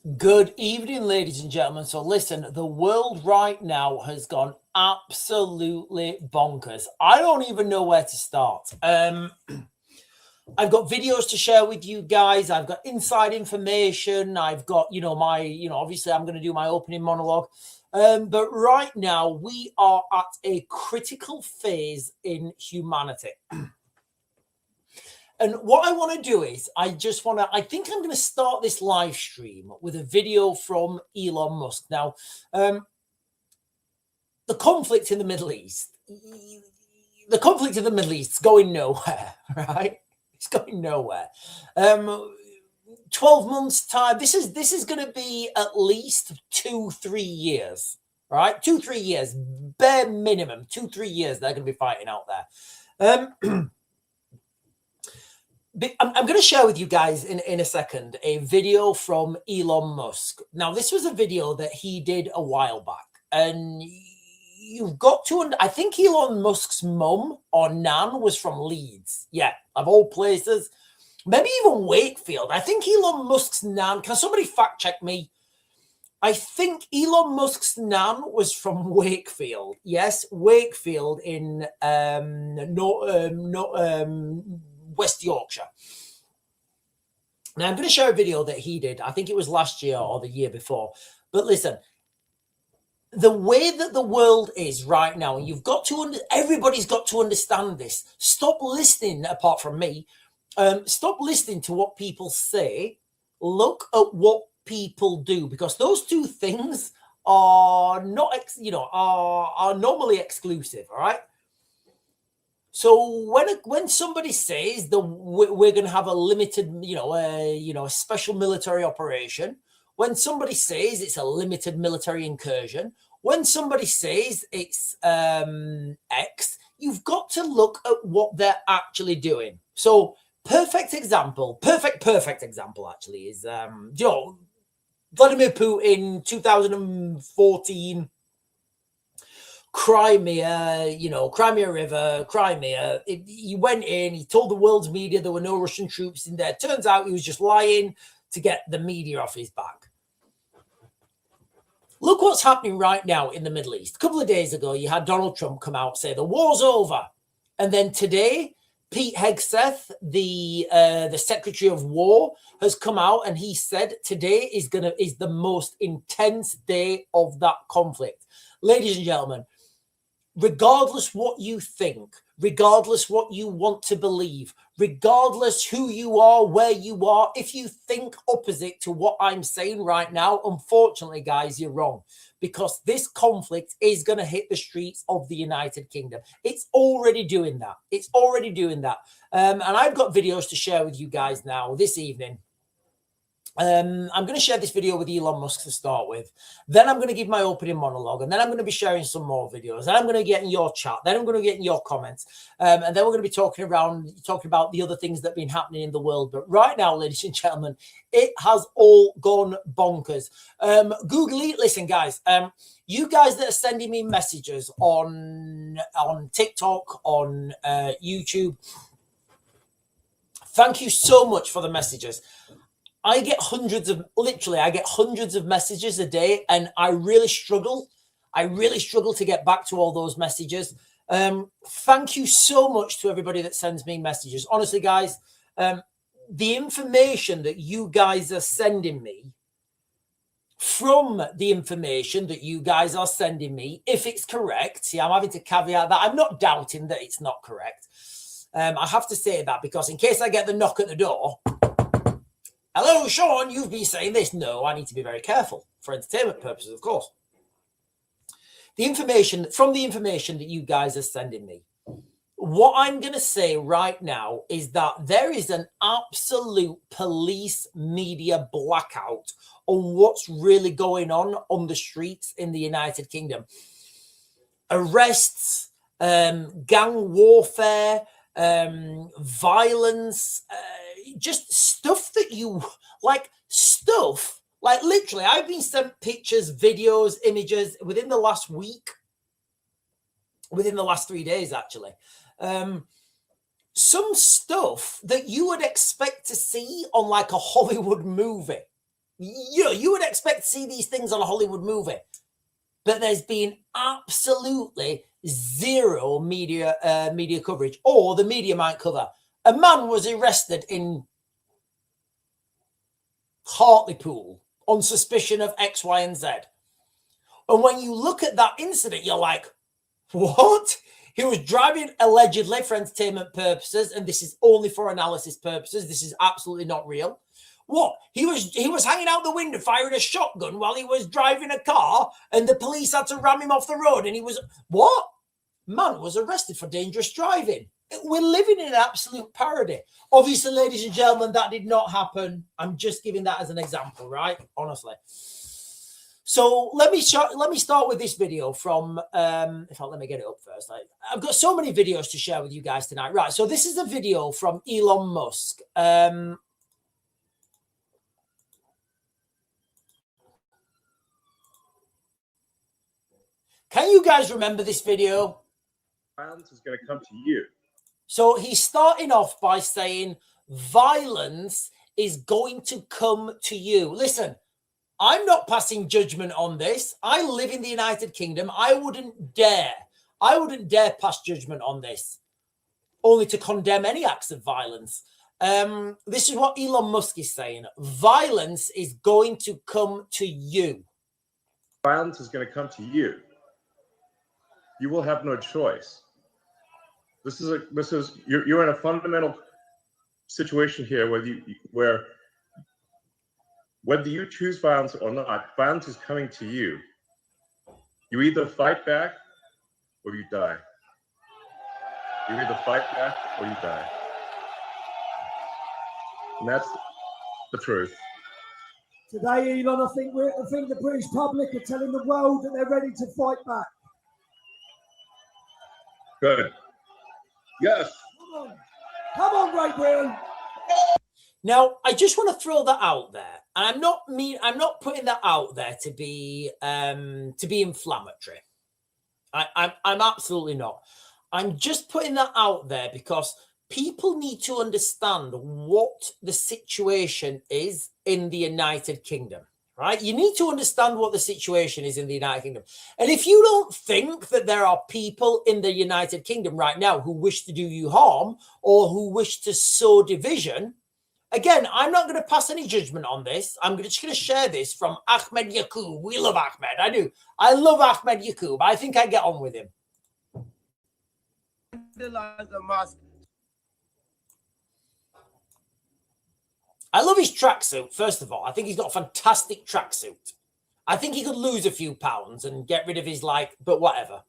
Good evening, ladies and gentlemen. So listen, the world right now has gone absolutely bonkers. I don't even know where to start. I've got videos to share with you guys. I've got inside information. I've got, obviously I'm going to do my opening monologue. But right now we are at a critical phase in humanity. And what I want to do is I think I'm going to start this live stream with a video from Elon Musk. Now, the conflict in the Middle East, is going nowhere, right? It's going nowhere. 12 months time. This is going to be at least 2-3 years, right? 2-3 years, bare minimum, 2-3 years. They're going to be fighting out there. I'm going to share with you guys in a second a video from Elon Musk. Now, this was a video that he did a while back, and you've got to. I think Elon Musk's mum or nan was from Leeds. Yeah, of all places, maybe even Wakefield. I think Elon Musk's nan. Can somebody fact check me? I think Elon Musk's nan was from Wakefield. Yes, Wakefield in West Yorkshire. Now, I'm going to share a video that he did. I think it was last year or the year before. But listen, the way that the world is right now, everybody's got to understand this. Stop listening, apart from me. Stop listening to what people say. Look at what people do, because those two things are not, are normally exclusive. All right. So when somebody says that we're going to have a limited, a special military operation, when somebody says it's a limited military incursion, when somebody says it's X, you've got to look at what they're actually doing. So perfect example actually is Vladimir Putin 2014. Crimea, Crimea River, Crimea. He went in, he told the world's media there were no Russian troops in there. Turns out he was just lying to get the media off his back. Look what's happening right now in the Middle East. A couple of days ago, you had Donald Trump come out and say the war's over. And then today, Pete Hegseth, the Secretary of War, has come out and he said today is the most intense day of that conflict. Ladies and gentlemen, regardless what you think, regardless what you want to believe, regardless who you are, where you are, if you think opposite to what I'm saying right now, unfortunately, guys, you're wrong, because this conflict is going to hit the streets of the United Kingdom. It's already doing that. And I've got videos to share with you guys now this evening. I'm going to share this video with Elon Musk to start with. Then I'm going to give my opening monologue, and then I'm going to be sharing some more videos. Then I'm going to get in your chat. Then I'm going to get in your comments, and then we're going to be talking about the other things that have been happening in the world. But right now, ladies and gentlemen, it has all gone bonkers. Googly, listen, guys. You guys that are sending me messages on TikTok, on YouTube, thank you so much for the messages. I get hundreds of messages a day, and I really struggle to get back to all those messages. Thank you so much to everybody that sends me messages. Honestly, guys, the information that you guys are sending me, from the information that you guys are sending me, if it's correct, see, I'm having to caveat that. I'm not doubting that it's not correct. I have to say that because in case I get the knock at the door, hello, Sean, you've been saying this. No, I need to be very careful for entertainment purposes, of course. The information that you guys are sending me, what I'm going to say right now is that there is an absolute police media blackout on what's really going on the streets in the United Kingdom. Arrests, gang warfare, violence, just stuff that literally I've been sent pictures, videos, images within the last week, within the last 3 days, actually. Some stuff that you would expect to see on like a Hollywood movie. You would expect to see these things on a Hollywood movie, but there's been absolutely zero media coverage, or the media might cover. A man was arrested in Hartlepool on suspicion of X, Y, and Z. And when you look at that incident, you're like, what? He was driving allegedly for entertainment purposes, and this is only for analysis purposes. This is absolutely not real. What? He was hanging out the window firing a shotgun while he was driving a car, and the police had to ram him off the road, and he was... What? Man was arrested for dangerous driving. We're living in an absolute parody. Obviously, ladies and gentlemen, that did not happen. I'm just giving that as an example, right? Honestly. So let me start with this video from, in fact, let me get it up first. I've got so many videos to share with you guys tonight. Right, so this is a video from Elon Musk. Can you guys remember this video? Violence is going to come to you. So he's starting off by saying, violence is going to come to you. Listen, I'm not passing judgment on this. I live in the United Kingdom. I wouldn't dare pass judgment on this, only to condemn any acts of violence. This is what Elon Musk is saying. Violence is going to come to you. Violence is going to come to you. You will have no choice. You're in a fundamental situation here where whether you choose violence or not, violence is coming to you. You either fight back or you die. You either fight back or you die. And that's the truth. Today, Elon, I think the British public are telling the world that they're ready to fight back. Good. Yes. Come on, Great Britain. Now, I just want to throw that out there. And I'm not putting that out there to be inflammatory. I'm absolutely not. I'm just putting that out there because people need to understand what the situation is in the United Kingdom, right? You need to understand what the situation is in the United Kingdom. And if you don't think that there are people in the United Kingdom right now who wish to do you harm or who wish to sow division, again, I'm not going to pass any judgment on this. I'm just going to share this from Ahmed Yaqub. We love Ahmed. I do. I love Ahmed Yaqub. I think I get on with him. I love his tracksuit, first of all. I think he's got a fantastic tracksuit. I think he could lose a few pounds and get rid of his, but whatever.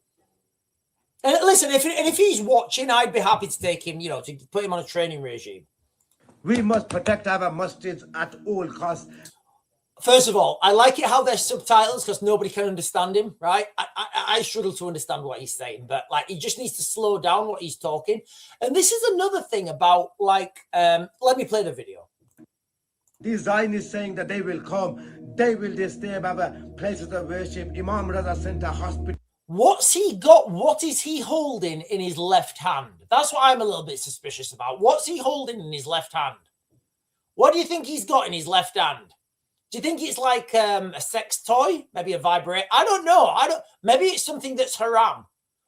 And listen, if he's watching, I'd be happy to take him, to put him on a training regime. We must protect our masjids at all costs. First of all, I like it how there's subtitles because nobody can understand him, right? I struggle to understand what he's saying, but he just needs to slow down what he's talking. And this is another thing about let me play the video. The Zionists saying that they will come, they will disturb our places of worship. Imam Raza Center Hospital. What's he got? What is he holding in his left hand? That's what I'm a little bit suspicious about. What's he holding in his left hand? What do you think he's got in his left hand? Do you think it's like a sex toy? Maybe a vibrator? I don't know. Maybe it's something that's haram.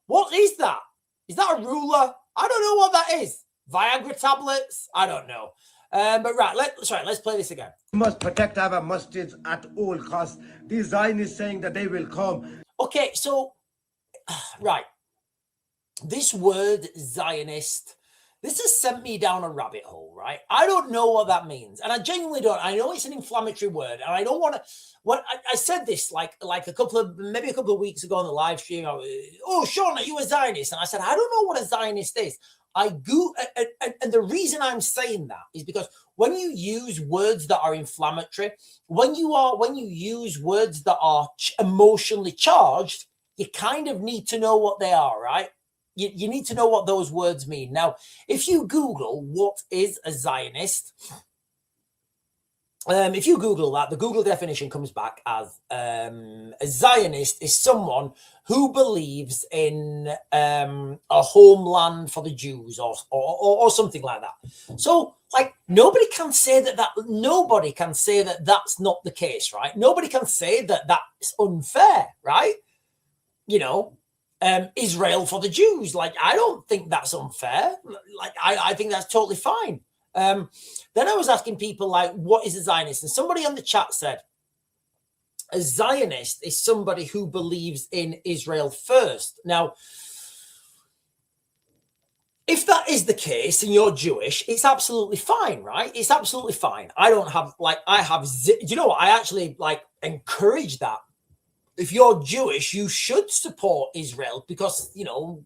What is that? Is that a ruler? I don't know what that is. Viagra tablets? I don't know. But right, let's play this again. We must protect our masjids at all costs. The Zionists saying that they will come. Okay, so, right. This word Zionist, this has sent me down a rabbit hole, right? I don't know what that means. And I genuinely don't. I know it's an inflammatory word. And I don't want to, I said this like a couple of weeks ago on the live stream. Oh, Sean, are you a Zionist? And I said, I don't know what a Zionist is. And the reason I'm saying that is because when you use words that are inflammatory, when you use words that are emotionally charged, you kind of need to know what they are, right? You need to know what those words mean. Now, if you Google what is a Zionist, if you Google that, the Google definition comes back as a Zionist is someone who believes in a homeland for the Jews or something like that. So, like, nobody can say that that's not the case, right? Nobody can say that that's unfair, right? You know, Israel for the Jews. Like, I don't think that's unfair. Like, I think that's totally fine. Then I was asking people, like, what is a Zionist? And somebody on the chat said, a Zionist is somebody who believes in Israel first. Now, if that is the case and you're Jewish, it's absolutely fine, right? It's absolutely fine. I don't have, like, do you know what? I actually, like, encourage that. If you're Jewish, you should support Israel because, you know,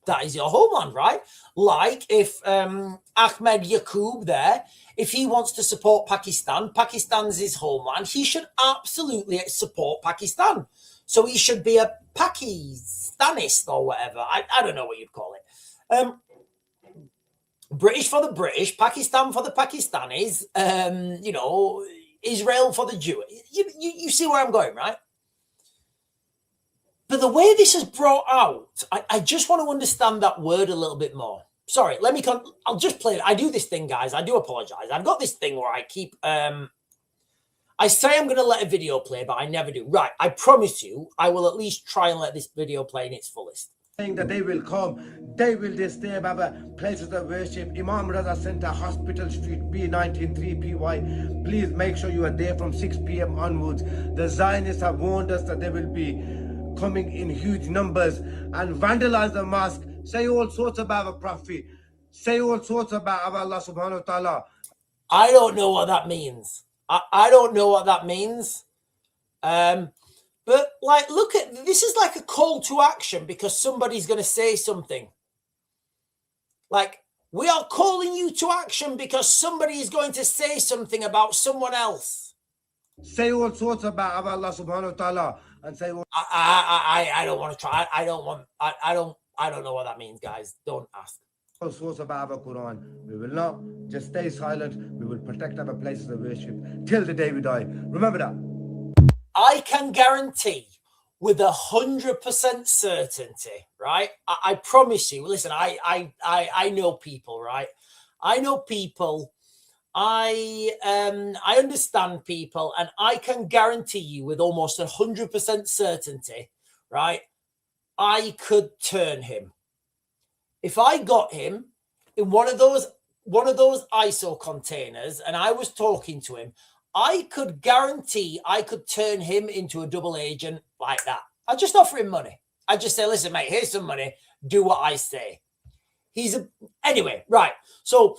that is your homeland, right? Like if Ahmed Yaqub there, if he wants to support Pakistan, Pakistan's his homeland, he should absolutely support Pakistan. So he should be a Pakistanist or whatever. I don't know what you'd call it. British for the British, Pakistan for the Pakistanis, you know, Israel for the Jew. You see where I'm going, right? But the way this is brought out, I just want to understand that word a little bit more. Sorry, I'll just play it. I do this thing, guys. I do apologize. I've got this thing where I keep, I say I'm going to let a video play, but I never do. Right, I promise you, I will at least try and let this video play in its fullest. Saying that they will come, they will disturb our places of worship. Imam Raza Center, Hospital Street, B193PY. Please make sure you are there from 6 p.m. onwards. The Zionists have warned us that they will be coming in huge numbers and vandalize the mosque, say all sorts about our Prophet, say all sorts about our Allah subhanahu wa ta'ala. I don't know what that means. I don't know what that means. But like, look at this is like a call to action because somebody's going to say something. Like, we are calling you to action because somebody is going to say something about someone else. Say all sorts about Allah subhanahu wa ta'ala and say I don't want to try. I don't know what that means, guys. Don't ask. all sorts about our Quran. We will not just stay silent. We will protect our places of worship till the day we die. Remember that. I can guarantee with 100% certainty, right? I promise you. Listen, I know people, right? I know people. I understand people, and I can guarantee you with almost 100% certainty, right? I could turn him. If I got him in one of those ISO containers and I was talking to him, I could guarantee I could turn him into a double agent like that. I'd just offer him money. I'd just say, listen, mate, here's some money. Do what I say. Anyway, right. So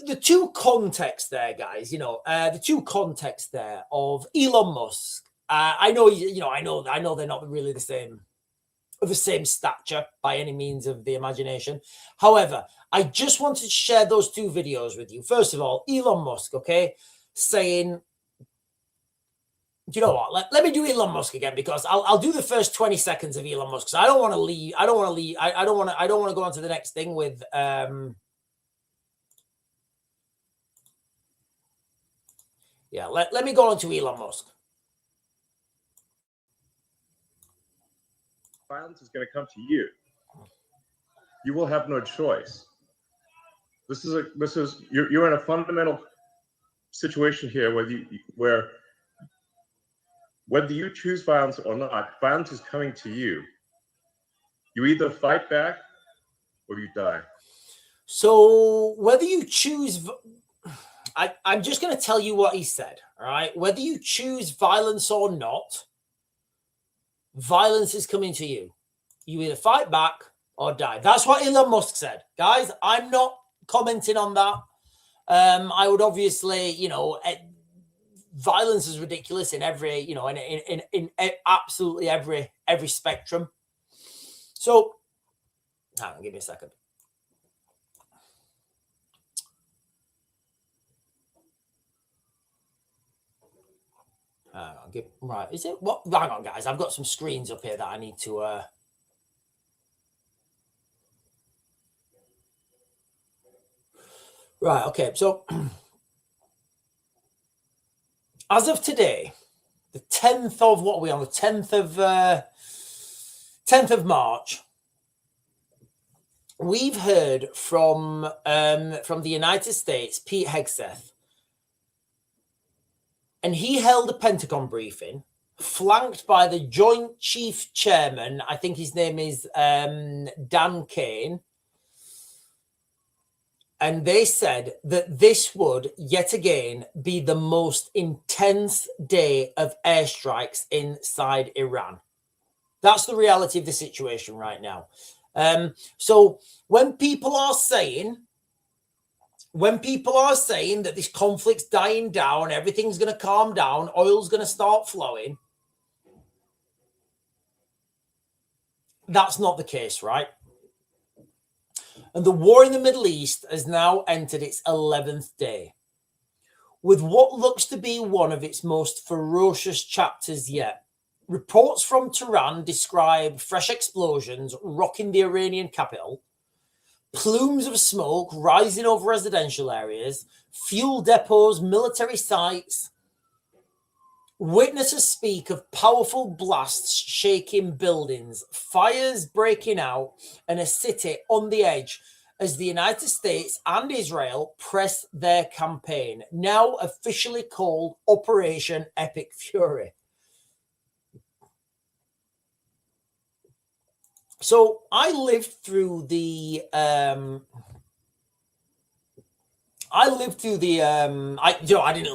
the two contexts there, guys, the two contexts there of Elon Musk. I know they're not really the same stature by any means of the imagination. However, I just wanted to share those two videos with you. First of all, Elon Musk, okay, saying, you know what? Let me do Elon Musk again because I'll do the first 20 seconds of Elon Musk. I don't want to leave. I don't want to go on to the next thing with yeah. Let me go on to Elon Musk. Violence is going to come to you. You will have no choice. You're in a fundamental situation here where whether you choose violence or not, violence is coming to you. You either fight back or you die. So whether you choose, I'm just going to tell you what he said. All right, whether you choose violence or not, violence is coming to you. You either fight back or die. That's what Elon Musk said. Guys, I'm not commenting on that. I would obviously, violence is ridiculous in every, in absolutely every spectrum. So, hang on, give me a second. Right, is it what? Hang on, guys. I've got some screens up here that I need to. Right, okay. So As of today, the 10th of what are we on? The 10th of March. We've heard from the United States, Pete Hegseth, and he held a Pentagon briefing, flanked by the Joint Chief Chairman. I think his name is Dan Kane. And they said that this would, yet again, be the most intense day of airstrikes inside Iran. That's the reality of the situation right now. So when people are saying that this conflict's dying down, everything's going to calm down, oil's going to start flowing, that's not the case, right? And the war in the Middle East has now entered its 11th day, with what looks to be one of its most ferocious chapters yet. Reports from Tehran describe fresh explosions rocking the Iranian capital, plumes of smoke rising over residential areas, fuel depots, military sites. Witnesses speak of powerful blasts shaking buildings, fires breaking out, and a city on the edge as the United States and Israel press their campaign, now officially called Operation Epic Fury. So I lived through the I didn't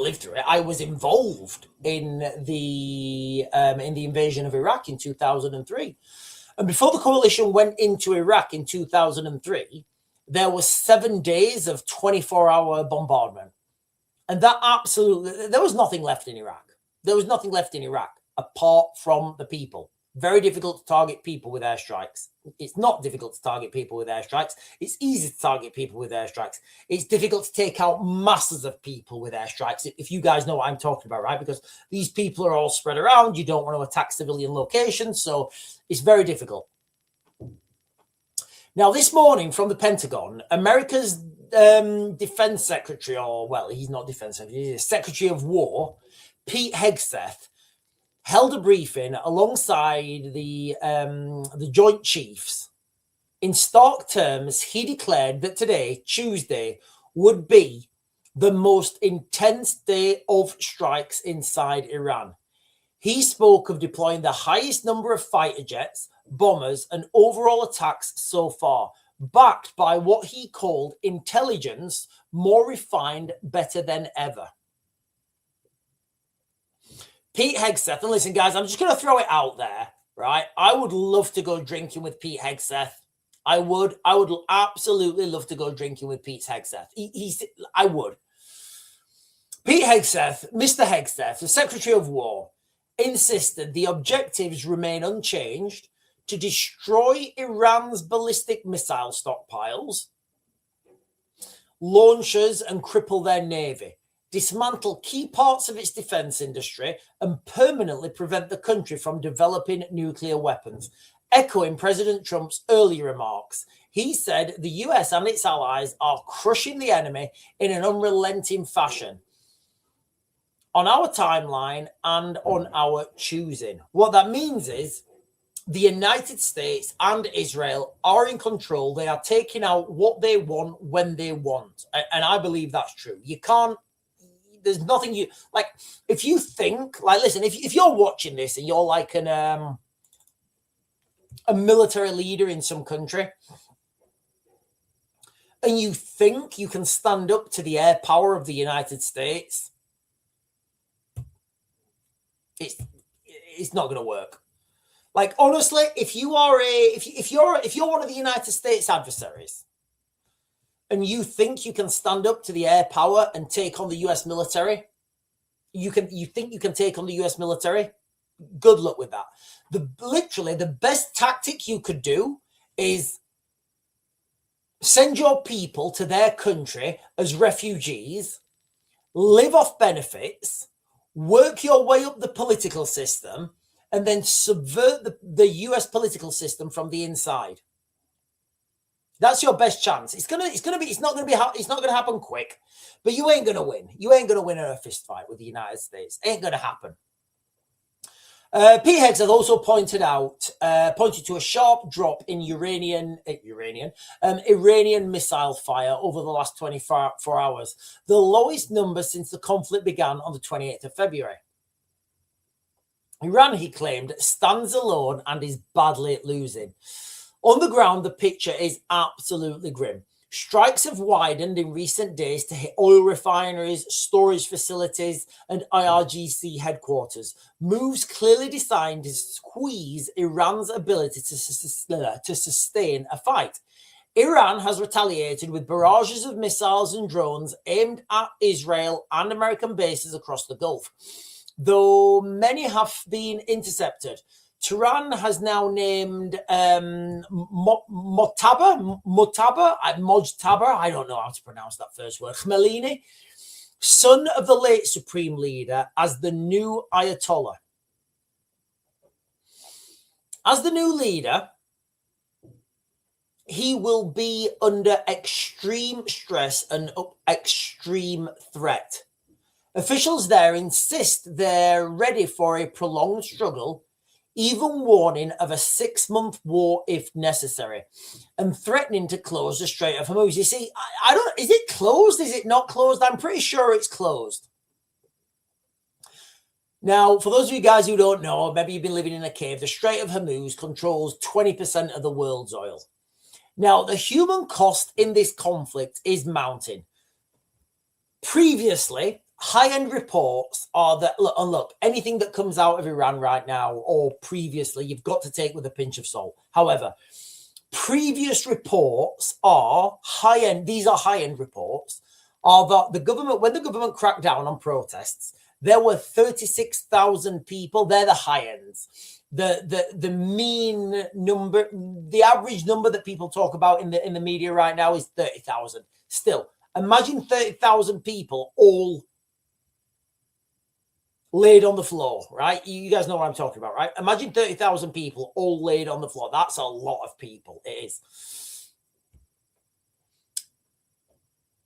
live through it. I was involved in the invasion of Iraq in 2003. And before the coalition went into Iraq in 2003, there was 7 days of 24-hour bombardment. And that absolutely, there was nothing left in Iraq. There was nothing left in Iraq apart from the people. Very difficult to target people with airstrikes. It's not difficult to target people with airstrikes. It's easy to target people with airstrikes. It's difficult to take out masses of people with airstrikes, if you guys know what I'm talking about, right? Because these people are all spread around. You don't want to attack civilian locations, so it's very difficult. Now, this morning from the Pentagon, America's defense secretary, or, well, he's not defense secretary, he's Secretary of War, Pete Hegseth, held a briefing alongside the Joint Chiefs. In stark terms, he declared that today, Tuesday, would be the most intense day of strikes inside Iran. He spoke of deploying the highest number of fighter jets, bombers, and overall attacks so far, backed by what he called intelligence more refined, better than ever. Pete Hegseth, and listen, guys, I'm just going to throw it out there, right? I would love to go drinking with Pete Hegseth. I would absolutely love to go drinking with Pete Hegseth. I would. Pete Hegseth, Mr. Hegseth, the Secretary of War, insisted the objectives remain unchanged: to destroy Iran's ballistic missile stockpiles, launchers, and cripple their navy, dismantle key parts of its defense industry, and permanently prevent the country from developing nuclear weapons. Echoing President Trump's earlier remarks, he said the US and its allies are crushing the enemy in an unrelenting fashion on our timeline and on our choosing. What that means is the United States and Israel are in control. They are taking out what they want when they want. And I believe that's true. You can't, there's nothing you, like, if you think, like, listen, if you're watching this and you're like a military leader in some country, and you think you can stand up to the air power of the United States, it's not going to work. Like, honestly, if you are if you're one of the United States adversaries, and you think you can stand up to the air power and take on the US military, you think you can take on the US military, good luck with that. Literally the best tactic you could do is send your people to their country as refugees, live off benefits, work your way up the political system, and then subvert the US political system from the inside. That's your best chance. It's not going to happen quick, but you ain't going to win. You ain't going to win in a fist fight with the United States. Ain't going to happen. Pete Higgs has also pointed to a sharp drop in Iranian missile fire over the last 24 hours, the lowest number since the conflict began on the 28th of February. Iran, he claimed, stands alone and is badly losing. On the ground, the picture is absolutely grim. Strikes have widened in recent days to hit oil refineries, storage facilities, and IRGC headquarters. Moves clearly designed to squeeze Iran's ability to sustain a fight. Iran has retaliated with barrages of missiles and drones aimed at Israel and American bases across the Gulf, though many have been intercepted. Tehran has now named Mojtaba, I don't know how to pronounce that first word, Khamenei, son of the late Supreme Leader, as the new Ayatollah. As the new leader, he will be under extreme stress and extreme threat. Officials there insist they're ready for a prolonged struggle, even warning of a 6-month war if necessary, and threatening to close the Strait of Hormuz. You see, is it closed? Is it not closed? I'm pretty sure it's closed. Now, for those of you guys who don't know, maybe you've been living in a cave, the Strait of Hormuz controls 20% of the world's oil. Now, the human cost in this conflict is mounting. Previously, high-end reports are that, look, anything that comes out of Iran right now or previously, you've got to take with a pinch of salt. However, previous reports are high-end, these are high-end reports, are that the government, when the government cracked down on protests, there were 36,000 people. They're the high ends. The mean number, the average number that people talk about in the media right now is 30,000. Still, imagine 30,000 people all laid on the floor, right? You guys know what I'm talking about, right? Imagine 30,000 people all laid on the floor. That's a lot of people. It is.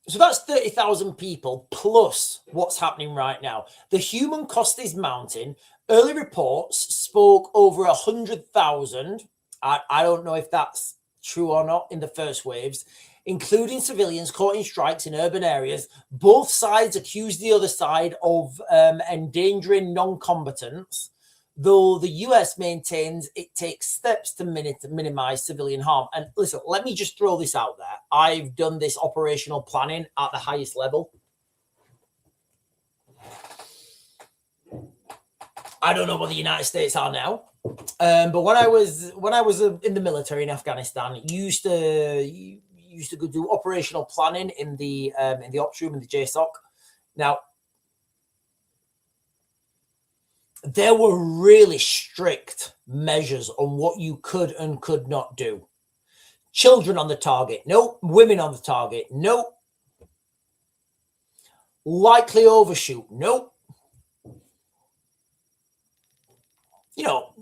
So that's 30,000 people plus what's happening right now. The human cost is mounting. Early reports spoke over 100,000. I don't know if that's true or not in the first waves, including civilians caught in strikes in urban areas. Both sides accused the other side of endangering non-combatants, though the US maintains it takes steps to minimize civilian harm. And listen, let me just throw this out there. I've done this operational planning at the highest level. I don't know what the United States are now, but when I was in the military in Afghanistan, used to go do operational planning in the ops room in the JSOC. Now, there were really strict measures on what you could and could not do. Children on the target, no. Women on the target, no. Likely overshoot, no. You know,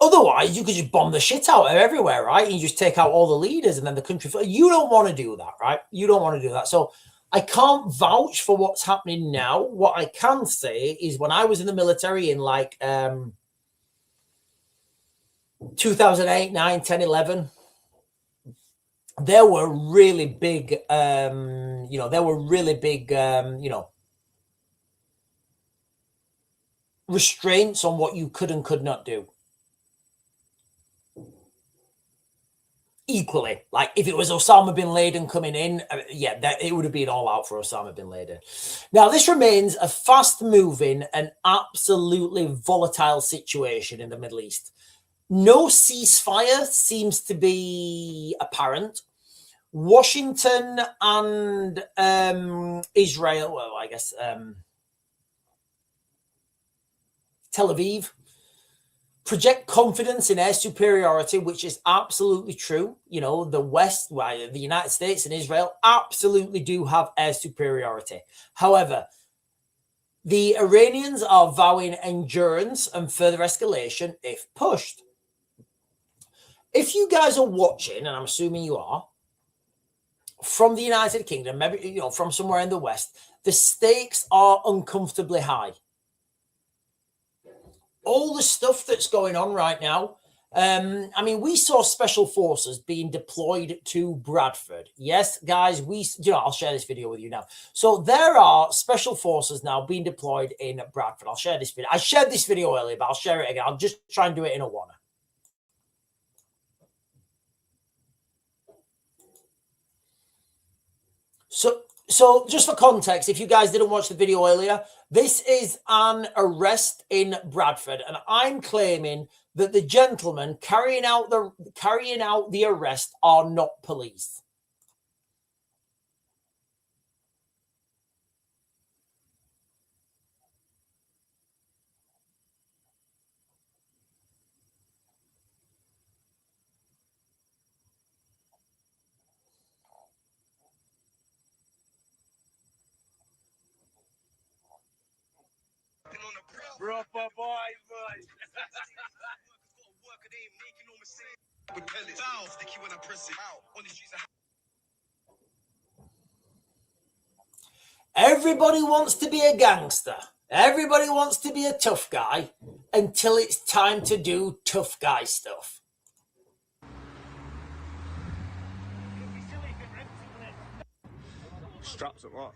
otherwise you could just bomb the shit out of everywhere, right? And you just take out all the leaders and then the country. You don't want to do that, right? You don't want to do that. So I can't vouch for what's happening now. What I can say is when I was in the military in like 2008, 9, 10, 11, there were really big, restraints on what you could and could not do. Equally, like if it was Osama bin Laden coming in, it would have been all out for Osama bin Laden. Now, this remains a fast-moving and absolutely volatile situation in the Middle East. No ceasefire seems to be apparent. Washington and Israel, well, I guess Tel Aviv, project confidence in air superiority, which is absolutely true. You know, the West, the United States and Israel absolutely do have air superiority. However, the Iranians are vowing endurance and further escalation if pushed. if you guys are watching, and I'm assuming you are, from the United Kingdom, maybe from somewhere in the West, the stakes are uncomfortably high. All the stuff that's going on right now. I mean, we saw special forces being deployed to Bradford. Yes, guys, I'll share this video with you now. So there are special forces now being deployed in Bradford. I'll share this video. I shared this video earlier, but I'll share it again. I'll just try and do it in a one. So just for context, if you guys didn't watch the video earlier, this is an arrest in Bradford, and I'm claiming that the gentlemen carrying out the arrest are not police. Everybody wants to be a gangster. Everybody wants to be a tough guy until it's time to do tough guy stuff. Straps at what?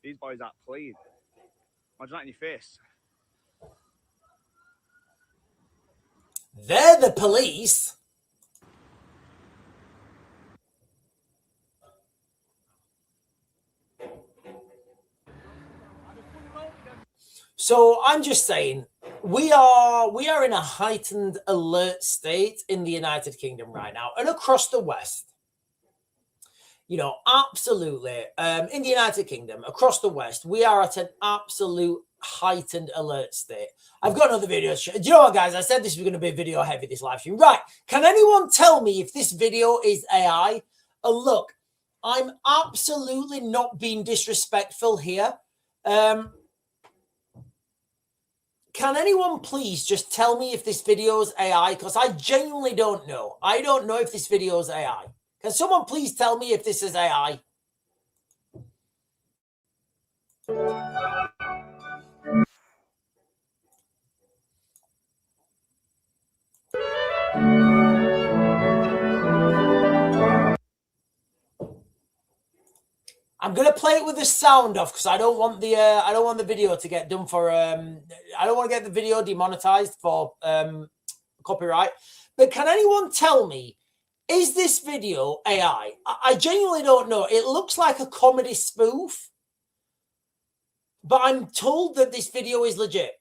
These boys aren't clean. Imagine that in your face. They're the police. So I'm just saying, we are in a heightened alert state in the United Kingdom right now and across the West. Absolutely. In the United Kingdom, across the West, we are at an absolute heightened alert state. I've got another video. Do you know what, guys? I said this was going to be video heavy, this live stream. Right. Can anyone tell me if this video is AI? And look, I'm absolutely not being disrespectful here. Can anyone please just tell me if this video is AI? Because I genuinely don't know. I don't know if this video is AI. Can someone please tell me if this is AI? I'm gonna play it with the sound off because I don't want the video to get done for I don't want to get the video demonetized for copyright. But can anyone tell me, is this video AI? I genuinely don't know. It looks like a comedy spoof, but I'm told that this video is legit.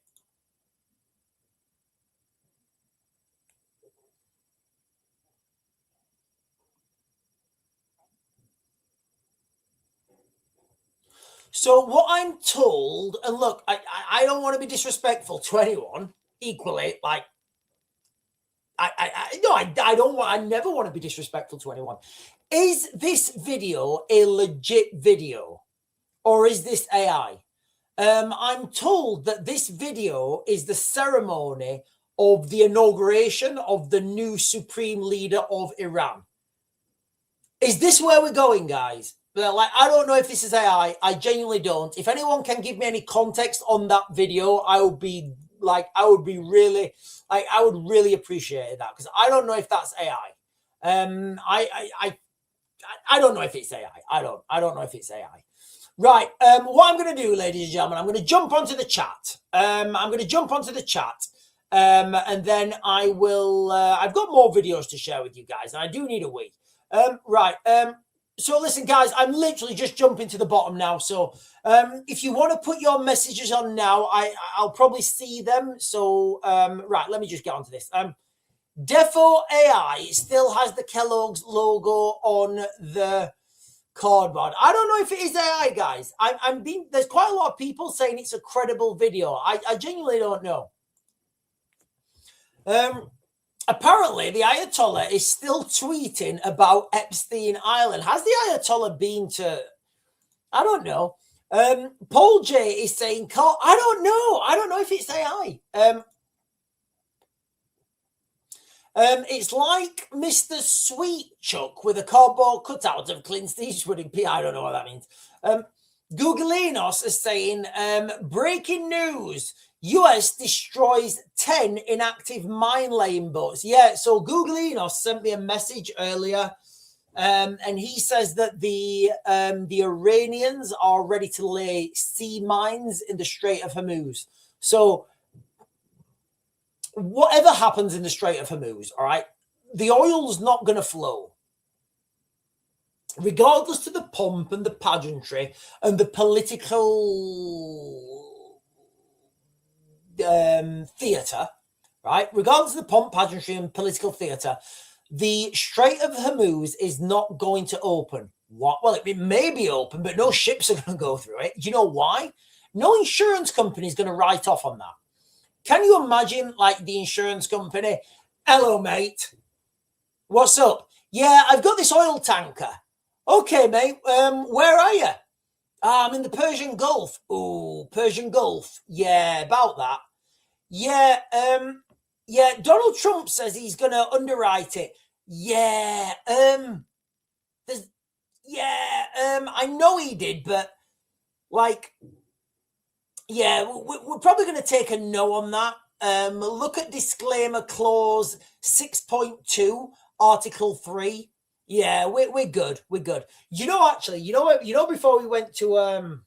So what I'm told, and look, I don't want to be disrespectful to anyone equally, like, I never want to be disrespectful to anyone. Is this video a legit video or is this AI? I'm told that this video is the ceremony of the inauguration of the new supreme leader of Iran. Is this where we're going, guys? Like, I don't know if this is AI. I genuinely don't. If anyone can give me any context on that video, I would really appreciate that, because I don't know if that's AI. I don't know if it's AI. I don't know if it's AI. Right. What I'm going to do, ladies and gentlemen, I'm going to jump onto the chat. And then I will. I've got more videos to share with you guys, and I do need a wee. Right. So listen, guys, I'm literally just jumping to the bottom now. So if you want to put your messages on now, I'll probably see them. So right, let me just get onto this. Defo AI still has the Kellogg's logo on the cardboard. I don't know if it is AI, guys. There's quite a lot of people saying it's a credible video. I genuinely don't know. Apparently, the Ayatollah is still tweeting about Epstein Island. Has the Ayatollah been to... I don't know. Paul J is saying, I don't know. I don't know if it's AI. It's like Mr. Sweet Chuck with a cardboard cutout of Clint Eastwood in P. I don't know what that means. Googleinos is saying, breaking news. US destroys 10 inactive mine laying boats. Yeah, so Googleinos sent me a message earlier. And he says that the Iranians are ready to lay sea mines in the Strait of Hormuz. So whatever happens in the Strait of Hormuz, all right, the oil's not going to flow. Regardless to the pomp and the pageantry and the political theatre, right? Regardless of the pomp, pageantry and political theatre, the Strait of Hormuz is not going to open. What? Well, it may be open, but no ships are going to go through it. Do you know why? No insurance company is going to write off on that. Can you imagine, like, the insurance company? Hello, mate. What's up? Yeah, I've got this oil tanker. Okay, mate. Where are you? I'm in the Persian Gulf. Oh, Persian Gulf. Yeah, about that. Yeah, yeah, Donald Trump says he's going to underwrite it. Yeah, I know he did, but like, yeah, we're probably going to take a no on that. Look at disclaimer clause 6.2, Article 3. Yeah, we're good. We're good. You know, actually, you know, before we went to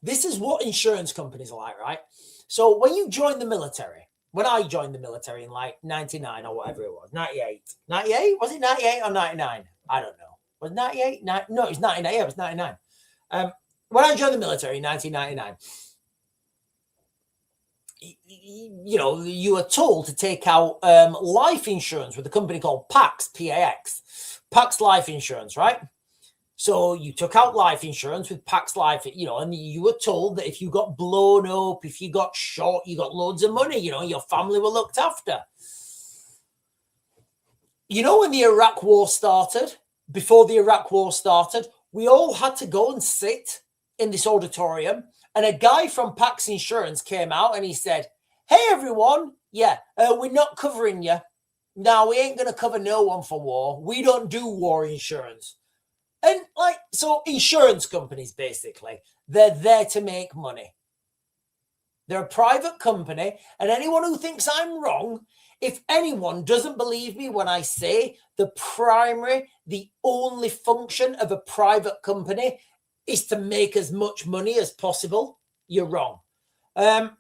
this is what insurance companies are like, right? So when you join the military, when I joined the military in like 99 or whatever it was, 98. 98? Was it 98 or 99? I don't know. Was it 98? No, it was 99. Yeah, it was 99. When I joined the military in 1999, you know, you were told to take out life insurance with a company called PAX, P-A-X, PAX Life Insurance, right? So you took out life insurance with PAX Life, you know, and you were told that if you got blown up, if you got shot, you got loads of money, you know, your family were looked after. You know, when the Iraq War started, before the Iraq War started, we all had to go and sit in this auditorium, and a guy from PAX Insurance came out and he said, hey, everyone, yeah, we're not covering you. No, we ain't going to cover no one for war. We don't do war insurance. And like, so insurance companies, basically, they're there to make money. They're a private company, and anyone who thinks I'm wrong, if anyone doesn't believe me when I say the only function of a private company is to make as much money as possible, you're wrong. So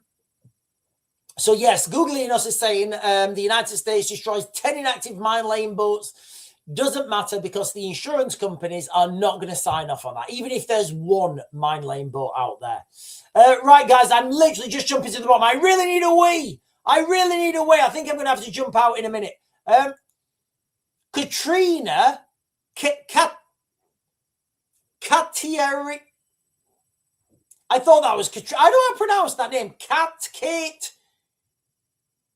yes, Googleinos is saying the United States destroys 10 inactive mine laying boats. Doesn't matter because the insurance companies are not going to sign off on that, even if there's one mine lane boat out there. Right, guys, I'm literally just jumping to the bottom. I really need a wee. I think I'm going to have to jump out in a minute. Katrina, Katieri. I thought that was Katrina. How do I pronounce that name?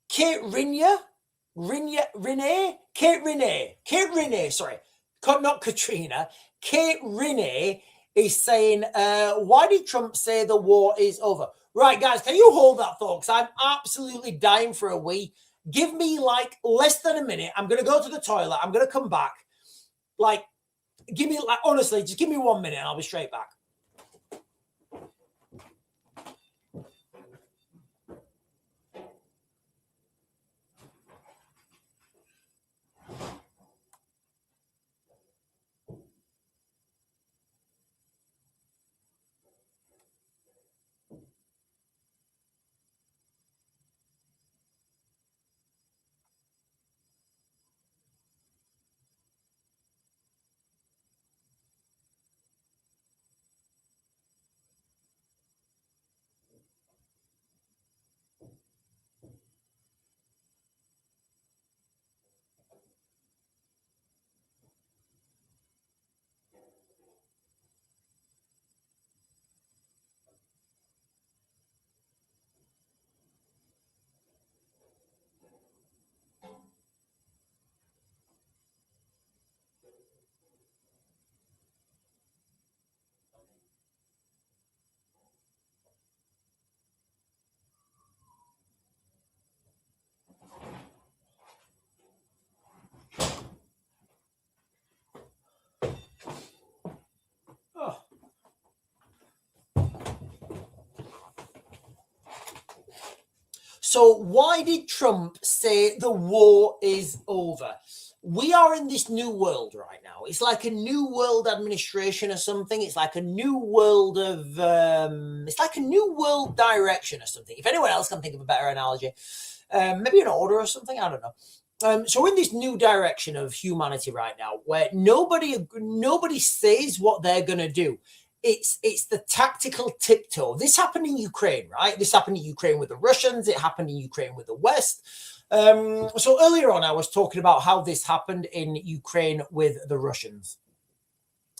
Kate Renee, sorry, not Katrina. Kate Renee is saying, why did Trump say the war is over? Right, guys, can you hold that thought? Because I'm absolutely dying for a wee. Give me like less than a minute. I'm going to go to the toilet. I'm going to come back. Like, honestly, just give me 1 minute and I'll be straight back. So why did Trump say the war is over? We are in this new world right now. It's like a new world administration or something. It's like a new world of, it's like a new world direction or something. If anyone else can think of a better analogy, maybe an order or something, I don't know. So we're in this new direction of humanity right now, where nobody says what they're going to do. It's the tactical tiptoe. This happened in Ukraine, right? This happened in Ukraine with the Russians. It happened in Ukraine with the West. So earlier on, I was talking about how this happened in Ukraine with the Russians.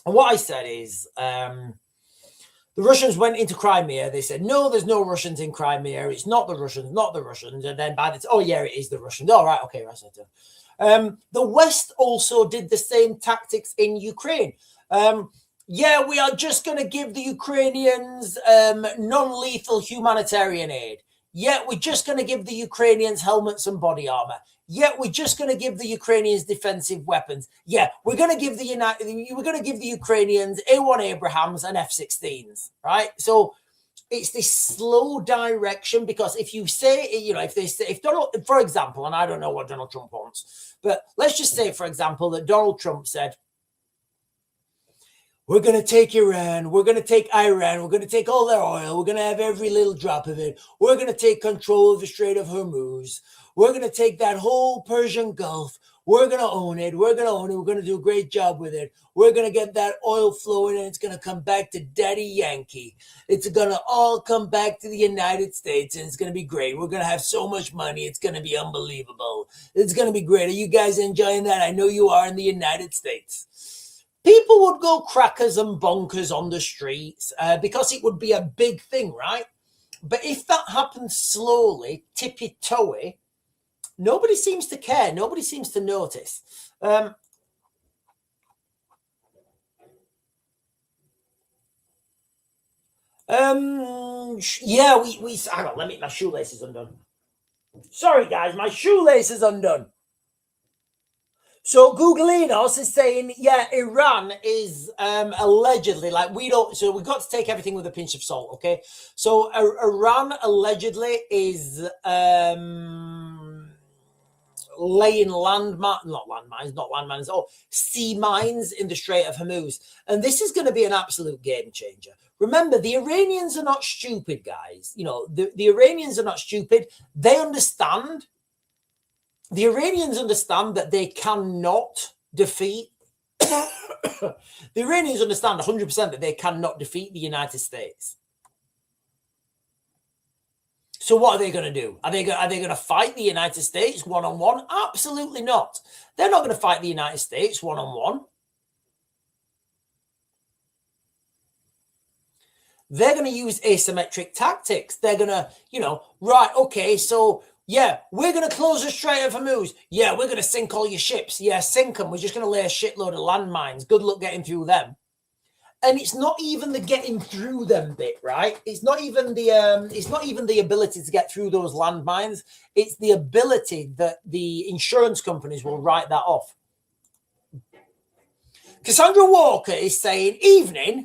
And what I said is the Russians went into Crimea. They said, no, there's no Russians in Crimea. It's not the Russians, not the Russians. And then by the oh, yeah, it is the Russians. All right, okay, right. The West also did the same tactics in Ukraine. Yeah, we are just going to give the Ukrainians non-lethal humanitarian aid. Yeah, we're just going to give the Ukrainians helmets and body armor. Yeah, we're just going to give the Ukrainians defensive weapons. Yeah, we're going to give the Ukrainians A1 Abrahams and F-16s, right? So it's this slow direction, because if you say, if Donald, for example, and I don't know what Donald Trump wants, but let's just say, for example, that Donald Trump said, we're going to take Iran. We're going to take Iran. We're going to take all their oil. We're going to have every little drop of it. We're going to take control of the Strait of Hormuz. We're going to take that whole Persian Gulf. We're going to own it. We're going to own it. We're going to do a great job with it. We're going to get that oil flowing, and it's going to come back to Daddy Yankee. It's going to all come back to the United States, and it's going to be great. We're going to have so much money. It's going to be unbelievable. It's going to be great. Are you guys enjoying that? I know you are in the United States. People would go crackers and bonkers on the streets because it would be a big thing, right? But if that happens slowly, tippy-toey, nobody seems to care. Nobody seems to notice. Yeah, we hang on, my shoelace is undone. Sorry, guys, my shoelace is undone. So Googleinos is saying, yeah, Iran is allegedly, we've got to take everything with a pinch of salt, okay? So Iran allegedly is laying sea mines in the Strait of Hormuz. And this is going to be an absolute game changer. Remember, the Iranians are not stupid, guys. The Iranians are not stupid. They understand. The Iranians understand that they cannot defeat. The Iranians understand 100% that they cannot defeat the United States. So what are they going to do? Are they going to fight the United States one-on-one? Absolutely not. They're not going to fight the United States one-on-one. They're going to use asymmetric tactics. They're going to, right, okay, so yeah, we're going to close the Strait of Hormuz. Yeah, we're going to sink all your ships. Yeah, sink them. We're just going to lay a shitload of landmines. Good luck getting through them. And it's not even the getting through them bit, right? It's not even the ability to get through those landmines. It's the ability that the insurance companies will write that off. Cassandra Walker is saying,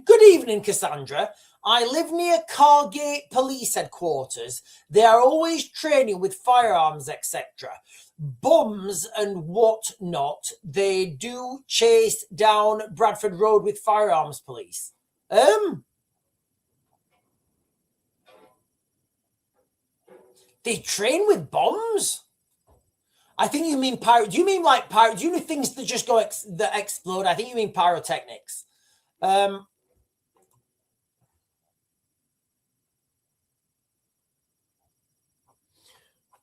good evening, Cassandra. I live near Cargate Police Headquarters. They are always training with firearms, etc. Bums and what not. They do chase down Bradford Road with firearms police. They train with bombs? I think you mean pyro. Do you mean like pyro? Do you mean things that just go that explode? I think you mean pyrotechnics.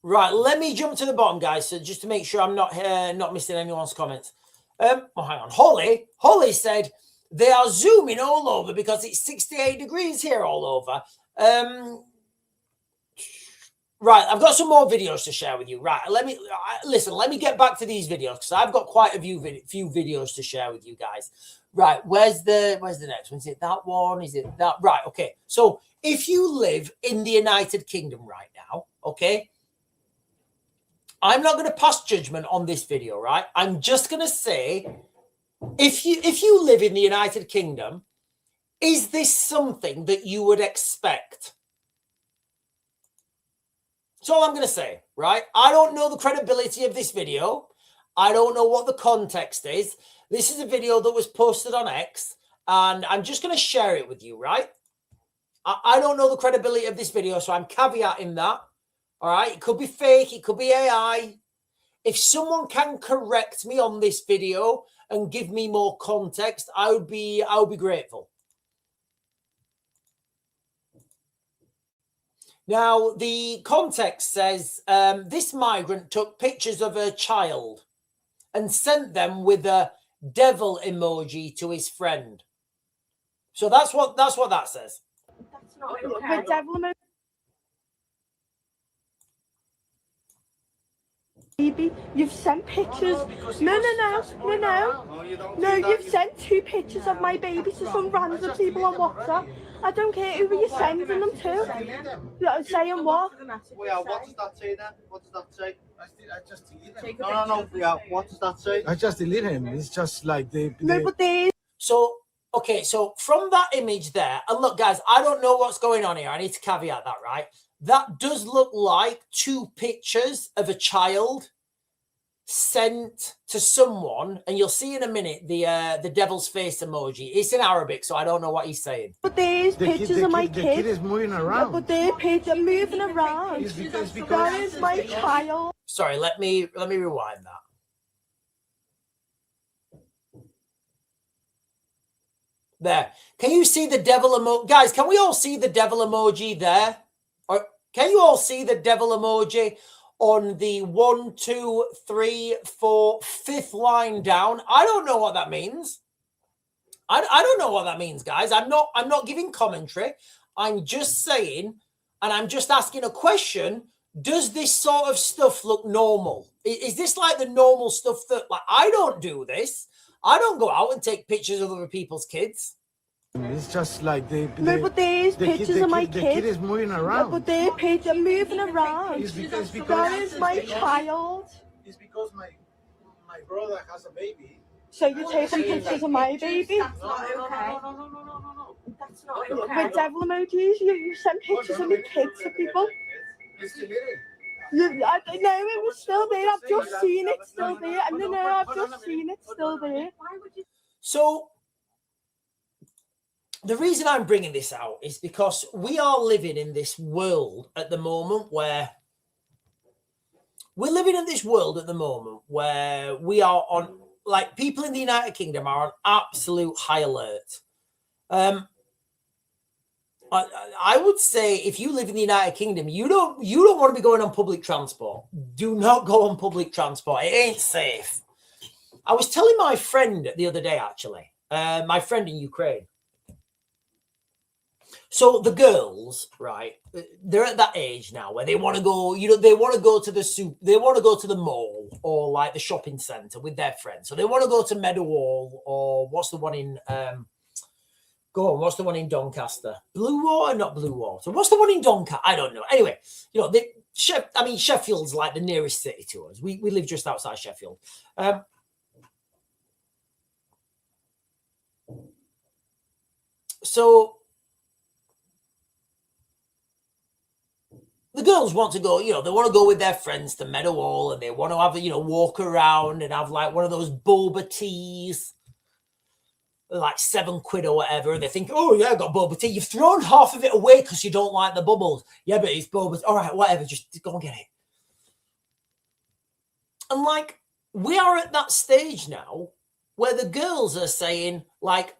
Right, let me jump to the bottom, guys, so just to make sure I'm not missing anyone's comments. Hang on. Holly said they are zooming all over because it's 68 degrees here all over. Right, I've got some more videos to share with you. Right, let me get back to these videos because I've got quite a few videos to share with you guys. Right, where's the next one? Is it that one? Is it that? Right, okay. So if you live in the United Kingdom right now, okay, I'm not going to pass judgment on this video, right? I'm just going to say, if you live in the United Kingdom, is this something that you would expect? That's all I'm going to say, right? I don't know the credibility of this video. I don't know what the context is. This is a video that was posted on X, and I'm just going to share it with you, right? I don't know the credibility of this video, so I'm caveating that. All right? It could be fake. It could be AI. If someone can correct me on this video and give me more context, I would be grateful. Now, the context says this migrant took pictures of her child and sent them with a devil emoji to his friend. So that's what that says. That's not okay. The devil emoji. Baby, you've sent pictures. No, you've sent 2 pictures of my baby to some random people on WhatsApp. I don't care who you're sending them to. Saying what? Well, what does that say then? What does that say? I just deleted him. No. Yeah, what does that say? I just deleted him. It's just like No, but they. So, okay, so from that image there, and look, guys, I don't know what's going on here. I need to caveat that, right? That does look like 2 pictures of a child sent to someone, and you'll see in a minute the devil's face emoji. It's in Arabic, so I don't know what he's saying. But there's pictures of my kid. The kid is moving around. But they're moving around. It's because That is my child. Sorry, let me rewind that. There. Can you see the devil emoji? Guys, can we all see the devil emoji there? Or can you all see the devil emoji on the 1, 2, 3, 4, 5th line down? I don't know what that means. I don't know what that means, guys. I'm not giving commentary. I'm just saying, and I'm just asking a question. Does this sort of stuff look normal? Is this like the normal stuff that, like, I don't do this. I don't go out and take pictures of other people's kids. It's just like No, but there's pictures of my kid. The kid is moving around. But they're moving around. It's because That is my child. It's because my brother has a baby. So you're taking pictures of my baby? That's not okay. No. That's not okay. With devil emojis, you sent pictures of my kids to people. It's deleted. I don't know, it was still there. I've just seen it still there. No, I've just seen it still there. So the reason I'm bringing this out is because we are living in this world at the moment where we are on, like, people in the United Kingdom are on absolute high alert. I would say if you live in the United Kingdom, you don't want to be going on public transport. Do not go on public transport. It ain't safe. I was telling my friend the other day, actually, my friend in Ukraine. So the girls, right, they're at that age now where they want to go, they want to go to the soup, they want to go to the mall or like the shopping centre with their friends. So they want to go to Meadowhall, or what's the one in, what's the one in Doncaster? Bluewater, not Bluewater. What's the one in Doncaster? I don't know. Anyway, Sheffield's like the nearest city to us. We live just outside Sheffield. So the girls want to go, they want to go with their friends to Meadowhall, and they want to have, walk around and have like one of those boba teas, like £7 or whatever. And they think, oh yeah, I got boba tea. You've thrown half of it away because you don't like the bubbles. Yeah, but it's boba. All right, whatever. Just go and get it. And like, we are at that stage now where the girls are saying, like,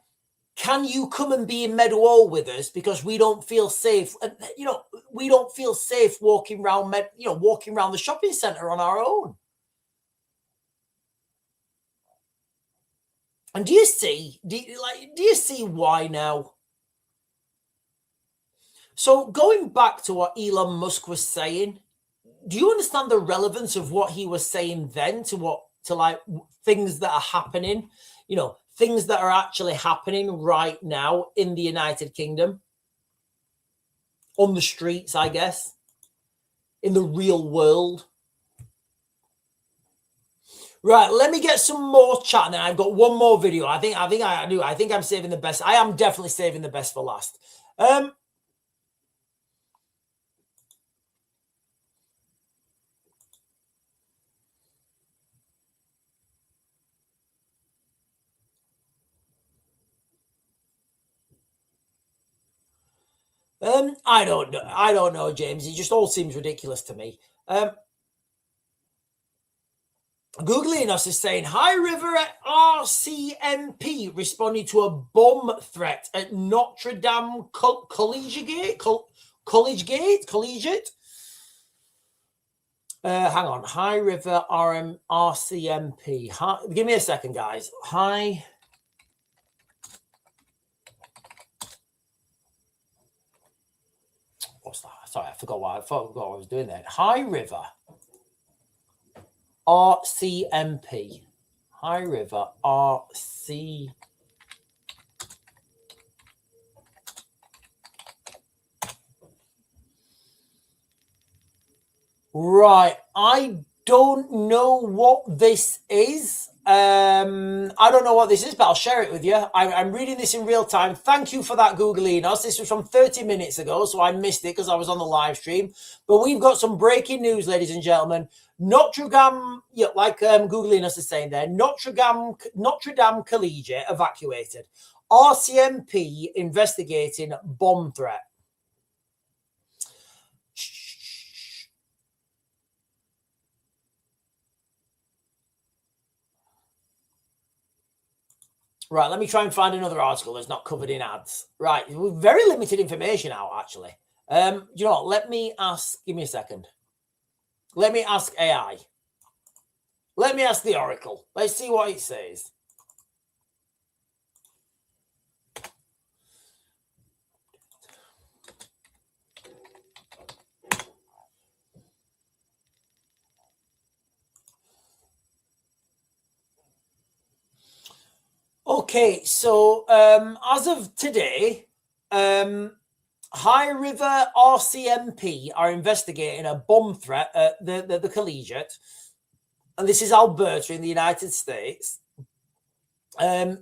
can you come and be in Meadowhall with us because we don't feel safe? And we don't feel safe walking around the shopping centre on our own. And do you see why now? So going back to what Elon Musk was saying, do you understand the relevance of what he was saying then to things that are happening? Things that are actually happening right now in the United Kingdom, on the streets, I guess, in the real world. Right, let me get some more chat. Then I've got one more video. I think I'm saving the best. I am definitely saving the best for last. I don't know. I don't know, James. It just all seems ridiculous to me. Googling us is saying High River RCMP responding to a bomb threat at Notre Dame Collegiate. Hang on, High River RCMP. Give me a second, guys. What's that? Sorry, I forgot what I was doing there. High River RCMP. High River RC. Right. I don't know what this is. I don't know what this is, but I'll share it with you. I'm reading this in real time. Thank you for that, Googling us. This was from 30 minutes ago, so I missed it because I was on the live stream. But we've got some breaking news, ladies and gentlemen. Notre Dame, yeah, like Googling us is saying there, Notre Dame Collegiate evacuated. RCMP investigating bomb threat. Right, let me try and find another article that's not covered in ads. Right, very limited information out, actually. You know what? Let me ask, give me a second. Let me ask AI. Let me ask the Oracle. Let's see what it says. Okay, so as of today, High River RCMP are investigating a bomb threat at the collegiate, and this is Alberta in the United States.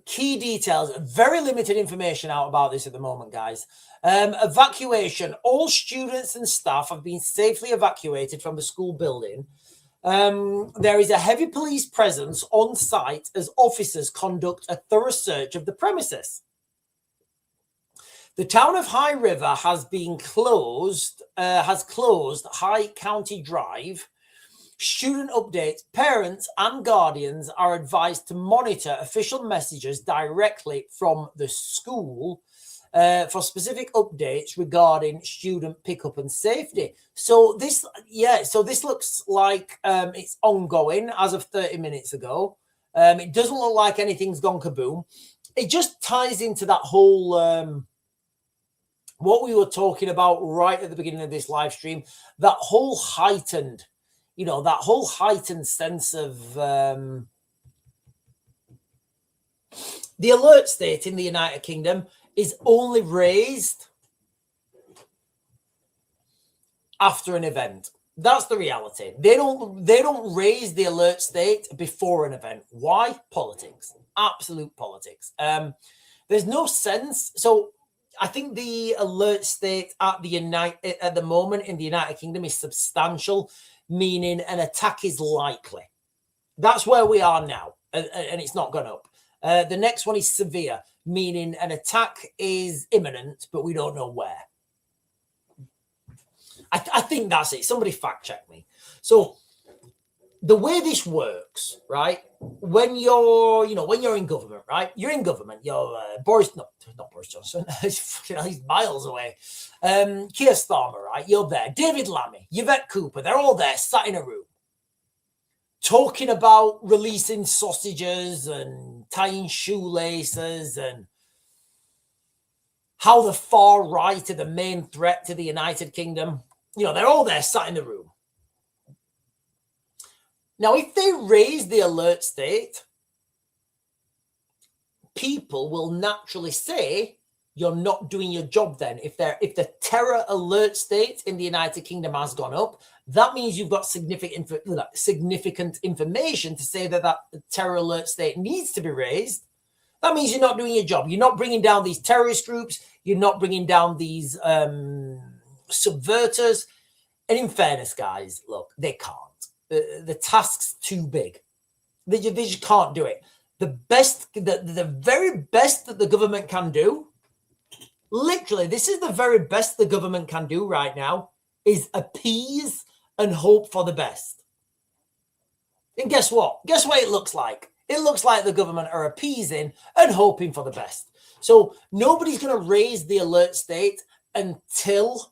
Key details, very limited information out about this at the moment, guys. Evacuation, all students and staff have been safely evacuated from the school building. There is a heavy police presence on site as officers conduct a thorough search of the premises. The town of High River has closed High County Drive. Student updates, parents and guardians are advised to monitor official messages directly from the school for specific updates regarding student pickup and safety. So this looks like it's ongoing as of 30 minutes ago. It doesn't look like anything's gone kaboom. It just ties into that whole what we were talking about right at the beginning of this live stream, that whole heightened sense of the alert state in the United Kingdom is only raised after an event. That's the reality. They don't raise the alert state before an event. Why? Politics. Absolute politics. There's no sense. So I think the alert state at the moment in the United Kingdom is substantial, meaning an attack is likely. That's where we are now, and it's not gone up. The next one is severe, meaning an attack is imminent, but we don't know where. I think that's it. Somebody fact check me. So the way this works, right? When you're in government, right? You're in government. You're not Boris Johnson. He's miles away. Keir Starmer, right? You're there. David Lammy, Yvette Cooper. They're all there, sat in a room, talking about releasing sausages and tying shoelaces and how the far right are the main threat to the United Kingdom. They're all there, sat in the room. Now, if they raise the alert state, people will naturally say you're not doing your job then. If the terror alert state in the United Kingdom has gone up, that means you've got significant information to say that terror alert state needs to be raised. That means you're not doing your job. You're not bringing down these terrorist groups. You're not bringing down these subverters. And in fairness, guys, look, they can't. The task's too big. They just can't do it. The very best that the government can do, Literally, this is the very best the government can do right now, is appease and hope for the best. And guess what? Guess what it looks like? It looks like the government are appeasing and hoping for the best. So nobody's going to raise the alert state until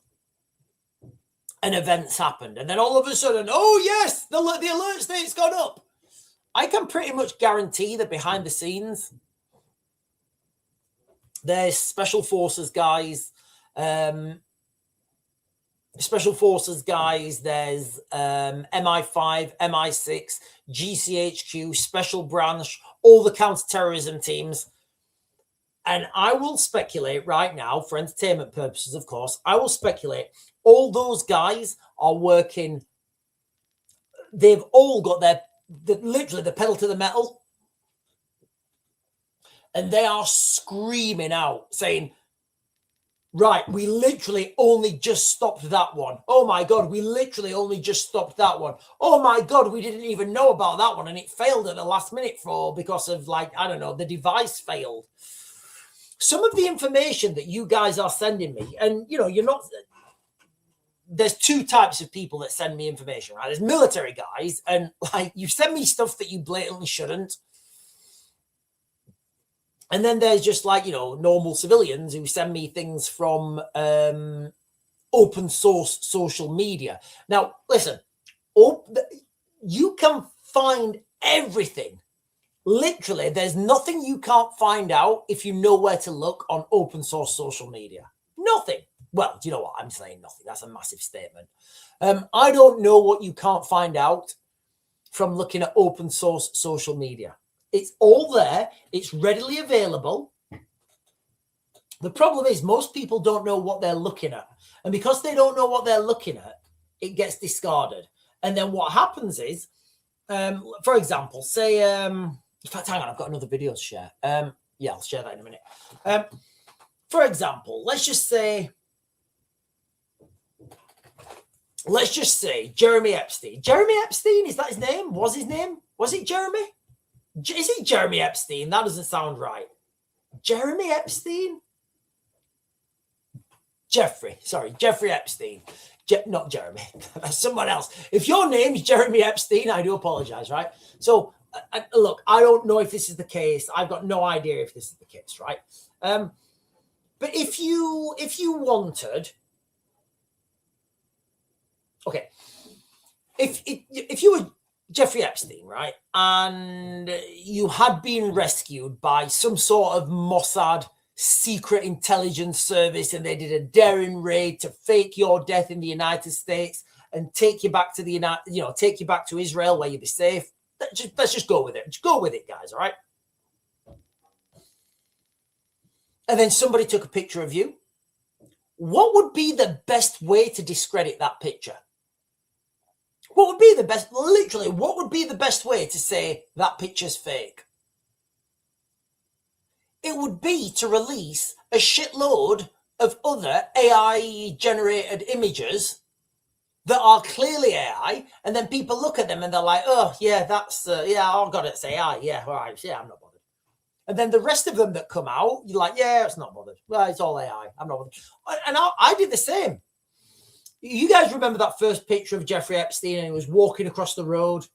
an event's happened. And then all of a sudden, oh yes, the alert state's gone up. I can pretty much guarantee that behind the scenes, there's special forces guys, there's MI5, MI6, GCHQ, Special Branch, all the counter-terrorism teams. And I will speculate right now, for entertainment purposes, of course, I will speculate all those guys are working. They've all got literally the pedal to the metal. And they are screaming out, saying, right, we literally only just stopped that one. Oh my God, we literally only just stopped that one. Oh my God, we didn't even know about that one. And it failed at the last minute because of, like, I don't know, the device failed. Some of the information that you guys are sending me, and, you know, there's two types of people that send me information, right? There's military guys, and, like, you send me stuff that you blatantly shouldn't. And then there's just, like, you know, normal civilians who send me things from open source social media. Now, listen, you can find everything. Literally, there's nothing you can't find out if you know where to look on open source social media. Nothing. Well, do you know what? I'm saying nothing. That's a massive statement. I don't know what you can't find out from looking at open source social media. It's all there. It's readily available. The problem is most people don't know what they're looking at. And because they don't know what they're looking at, it gets discarded. And then what happens is, for example, say, in fact, hang on, I've got another video to share. Yeah, I'll share that in a minute. For example, let's just say Jeremy Epstein. Jeremy Epstein, is that his name? Was his name? Was it Jeremy? Is it Jeremy Epstein? That doesn't sound right. Jeremy Epstein? Jeffrey Epstein. Not Jeremy. That's someone else. If your name's Jeremy Epstein, I do apologize, right? So, look, I don't know if this is the case. I've got no idea if this is the case, right? But if you wanted, okay, if you were Jeffrey Epstein, right, and you had been rescued by some sort of Mossad secret intelligence service, and they did a daring raid to fake your death in the United States and take you back to take you back to Israel where you'll be safe. Let's just go with it. Just go with it, guys. All right. And then somebody took a picture of you. What would be the best way to discredit that picture? What would be the best? Literally, what would be the best way to say that picture's fake? It would be to release a shitload of other AI-generated images that are clearly AI, and then people look at them and they're like, oh, yeah, that's, oh, God, it's AI. Yeah, all right, yeah, I'm not bothered. And then the rest of them that come out, you're like, yeah, it's not bothered. Well, it's all AI. I'm not bothered. And I did the same. You guys remember that first picture of Jeffrey Epstein, and he was walking across the road,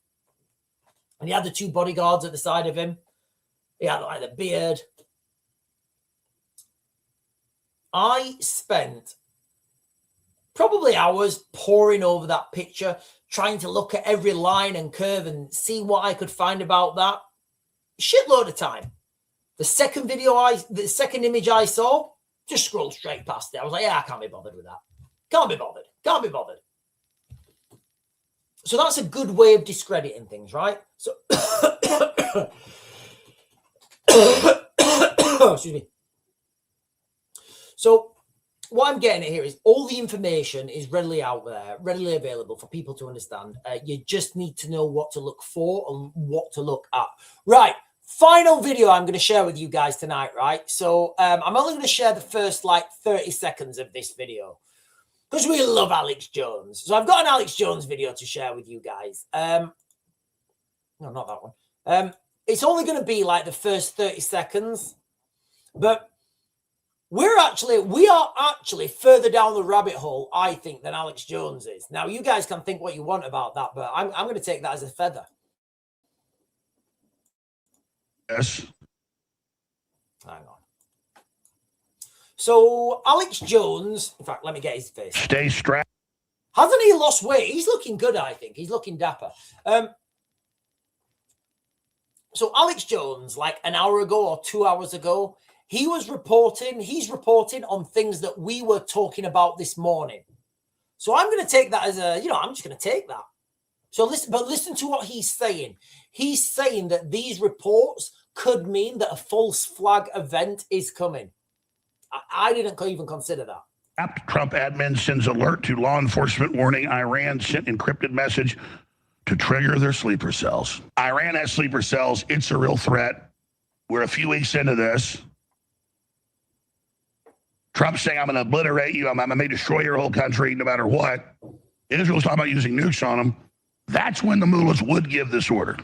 and he had the two bodyguards at the side of him. He had, like, the beard. I spent probably hours poring over that picture, trying to look at every line and curve and see what I could find about that. Shitload of time. The second image I saw, just scrolled straight past it. I was like, yeah, I can't be bothered with that. Can't be bothered. Can't be bothered. So that's a good way of discrediting things, right? So, excuse me. So what I'm getting at here is all the information is readily out there, readily available for people to understand. You just need to know what to look for and what to look at. Right. Final video I'm going to share with you guys tonight, right? So I'm only going to share the first, 30 seconds of this video because we love Alex Jones. So I've got an Alex Jones video to share with you guys. No, not that one. It's only going to be the first 30 seconds, but we are actually further down the rabbit hole, I think, than Alex Jones is. Now, you guys can think what you want about that, but I'm going to take that as a feather. Yes. Hang on. So, Alex Jones, in fact, let me get his face. Stay strapped. Hasn't he lost weight? He's looking good, I think. He's looking dapper. So, Alex Jones, like an hour ago or 2 hours ago, he's reporting on things that we were talking about this morning. So I'm going to take that as I'm just going to take that. So listen to what he's saying. He's saying that these reports could mean that a false flag event is coming. I didn't even consider that. Trump admin sends alert to law enforcement warning Iran sent encrypted message to trigger their sleeper cells. Iran has sleeper cells. It's a real threat. We're a few weeks into this. Trump's saying, I'm going to obliterate you. I may destroy your whole country no matter what. Israel's talking about using nukes on them. That's when the mullahs would give this order.